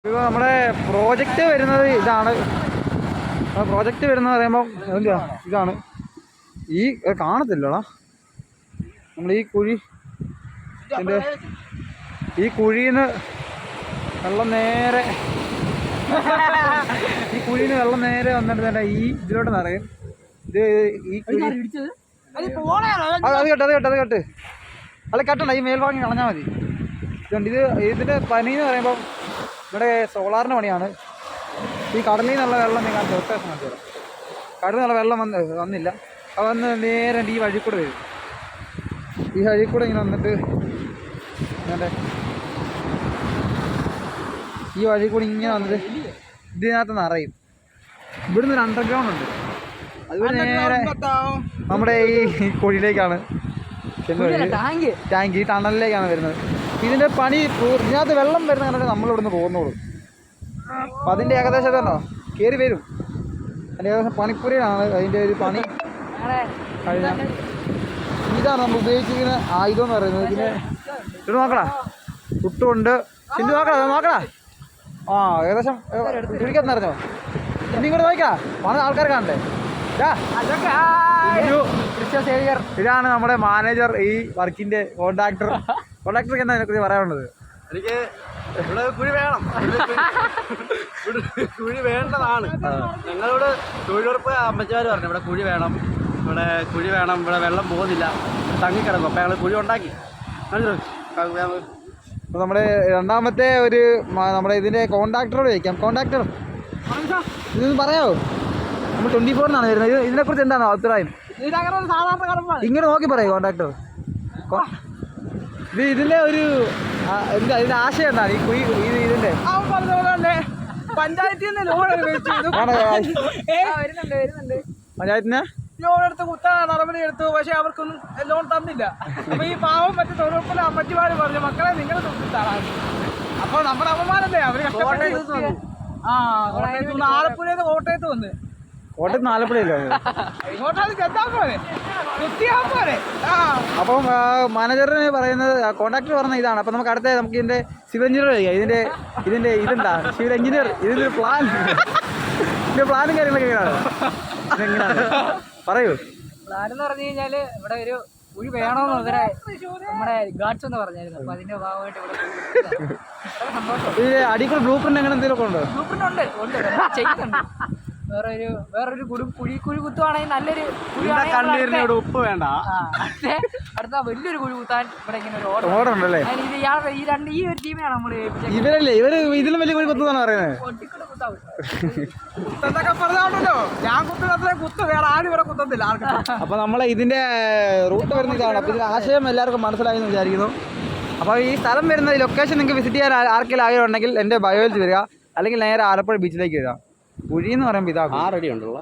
ഇപ്പോൾ നമ്മുടെ പ്രോജക്റ്റ് വരുന്നത് ഇതാണ്. പ്രോജക്റ്റ് വരുന്നത് പറയുമ്പോൾ എന്താ ഇതാണ്. ഈ കാണത്തില്ലടാ നമ്മൾ ഈ കുഴിയിൽ നിന്ന് വെള്ളം നേരെ വന്നിട്ട് തന്നെ ഈ ഇതിലോട്ട് നിറയും. ഇത് ഈ കുഴി അത് കേട്ട് അല്ല കട്ടണ്ട, ഈ മേൽഭാഗം കളഞ്ഞാൽ മതി. ഇതുണ്ട് ഇതിൻ്റെ പനിയെന്ന് പറയുമ്പം ഇവിടെ സോളാറിൻ്റെ പണിയാണ്. ഈ കടലിൽ നിന്നുള്ള വെള്ളം നിങ്ങൾ വ്യത്യാസം കാണിച്ചു. കടലിൽ നിന്നുള്ള വെള്ളം വന്നില്ല, അത് വന്ന് നേരെ ഈ വഴി കൂടെ വരും. ഈ വഴി കൂടെ ഇങ്ങനെ വന്നിട്ട് ഈ വഴി കൂടി ഇങ്ങനെ വന്നിട്ട് ഇതിനകത്ത് നിറയും. ഇവിടുന്ന് ഒരു അണ്ടർഗ്രൗണ്ട് ഉണ്ട്, അതുപോലെ നേരെ നമ്മുടെ ഈ കുഴിയിലേക്കാണ് ടാങ്ക്, ഈ ടണലിലേക്കാണ് വരുന്നത്. ഇതിൻ്റെ പണി ഇതിനകത്ത് വെള്ളം വരുന്ന കണ്ടിട്ട് നമ്മളിവിടുന്ന് പോകുന്നുള്ളൂ. അപ്പം അതിൻ്റെ ഏകദേശം ഇതുണ്ടോ കയറി വരും. അതിൻ്റെ ഏകദേശം പണിപ്പുരയാണ് അതിൻ്റെ ഒരു പണി കഴിഞ്ഞാൽ. ഇതാണ് നമ്മൾ ഉപയോഗിച്ചിരിക്കുന്ന ആയുധം എന്ന് പറയുന്നത്. ഇതിന് ഇത് നോക്കടാ, ചുട്ടുകൊണ്ട് ചിന്തി നോക്കടാ. ആ ഏകദേശം ചുരുക്കത്ത് നിറഞ്ഞോ. ഇനി ഇങ്ങോട്ട് നോക്കാം, പണം ആൾക്കാർ കാണണ്ടേ. ഇതാണ് നമ്മുടെ മാനേജർ, ഈ വർക്കിന്റെ കോൺട്രാക്ടർക്ക് എന്താ ഇതിനെക്കുറിച്ച് പറയാനുള്ളത്? എനിക്ക് ഇവിടെ കുഴി വേണം, കുഴി വേണ്ടതാണ്. ഞങ്ങളോട് തൊഴിലുറപ്പ് അമ്മച്ചാർ പറഞ്ഞു ഇവിടെ കുഴി വേണം, ഇവിടെ വെള്ളം പോകുന്നില്ല, തങ്ങിക്കിടക്കും. അപ്പം ഞങ്ങൾ കുഴി ഉണ്ടാക്കി. അപ്പോൾ നമ്മുടെ രണ്ടാമത്തെ ഒരു നമ്മുടെ ഇതിൻ്റെ കോൺട്രാക്ടറോട് ചോദിക്കാം. കോൺട്രാക്ടർ ഇതൊന്ന് പറയാമോ? നമ്മൾ 24 വരുന്നത്. ഇതിനെക്കുറിച്ച് എന്താണ് അഭിപ്രായം? ഇങ്ങനെ നോക്കി പറയൂ കോൺട്രാക്ടർ. ഇതിൻ്റെ ഒരു എന്താ ഇതിൻ്റെ ആശയം എന്താണ്? ഈ ഇതിൻ്റെ പഞ്ചായത്തിന് ലോൺ എടുത്ത് നടപടി എടുത്തു, പക്ഷെ അവർക്കൊന്നും ലോൺ തന്നില്ല. അപ്പൊ ഈ പാവം മറ്റു തൊഴിലുറപ്പിലെ അമ്മച്ചിമാര് പറഞ്ഞു, മക്കളെ നിങ്ങൾ തൊട്ടിട്ടാണ്. അപ്പൊ നമ്മുടെ അമ്മമാരല്ലേ അവര് ആലപ്പുഴന്ന് കോട്ടയത്ത് വന്ന് ആലപ്പുഴയല്ലോ. അപ്പം മാനേജറിന് പറയുന്നത്, കോൺട്രാക്ടർ പറഞ്ഞ ഇതാണ്. അപ്പം നമുക്ക് ഇതിന്റെ സിവിൽ എഞ്ചിനീയർ ചോദിക്കാം. ഇതിന്റെ ഇതെന്താ സിവിൽ എഞ്ചിനീയർ, ഇതിന്റെ പ്ലാനും കാര്യങ്ങളൊക്കെ ഇതെങ്ങനെയാണ് പറയൂ. പ്ലാൻ എന്ന് പറഞ്ഞു കഴിഞ്ഞാല് ഇവിടെ ഒരു കുഴി വേണമെന്ന് നമ്മുടെ ഗാഡ്സ് എന്ന് പറഞ്ഞായിരുന്നു. അപ്പൊ അതിന്റെ ഭാഗമായിട്ട് ഇവിടെ അടിക്കൂടെ ബ്ലൂ പ്രിന്റ് അങ്ങനെ എന്തെങ്കിലും ഉണ്ടോ? ബ്ലൂ പ്രിന്റ് ഉണ്ട് ചെയ്യുന്നുണ്ട്. വേറൊരു കുഴി കുത്തുവാണെങ്കിൽ നല്ലൊരു കണ്ണീരിനോട് ഉപ്പ് വേണ്ട. അടുത്ത വലിയൊരു കുഴി കുത്താൻ ഇവിടെ ഇങ്ങനെ ഒരു ഓർഡർ ഉണ്ടല്ലേ? ഈ ഒരു ടീമിനാണ് നമ്മള് ഇവരല്ലേ ഇതിലും വലിയ കുഴി കുത്തുന്നാണ് പറയുന്നത്. കുത്തൊക്കെ പറഞ്ഞാണല്ലോ, ഞാൻ കുത്തുന്ന കുത്ത് വേറെ ആരും ഇവിടെ കുത്തത്തില്ല. അപ്പൊ നമ്മളെ ഇതിന്റെ റൂട്ട് വരുന്ന ഇതാണ്. അപ്പൊ ഇതിന്റെ ആശയം എല്ലാവർക്കും മനസ്സിലായി എന്ന് വിചാരിക്കുന്നു. അപ്പോൾ ഈ സ്ഥലം വരുന്ന ലൊക്കേഷൻ നിങ്ങൾക്ക് വിസിറ്റ് ചെയ്യാൻ ആർക്കെങ്കിലും ആഗ്രഹം ഉണ്ടെങ്കിൽ എൻ്റെ ബയോയിൽ വരിക, അല്ലെങ്കിൽ നേരെ ആലപ്പുഴ ബീച്ചിലേക്ക് വരിക. കുഴി എന്ന് പറയുമ്പോൾ ഇതാ 6 അടി ഉണ്ടല്ലോ.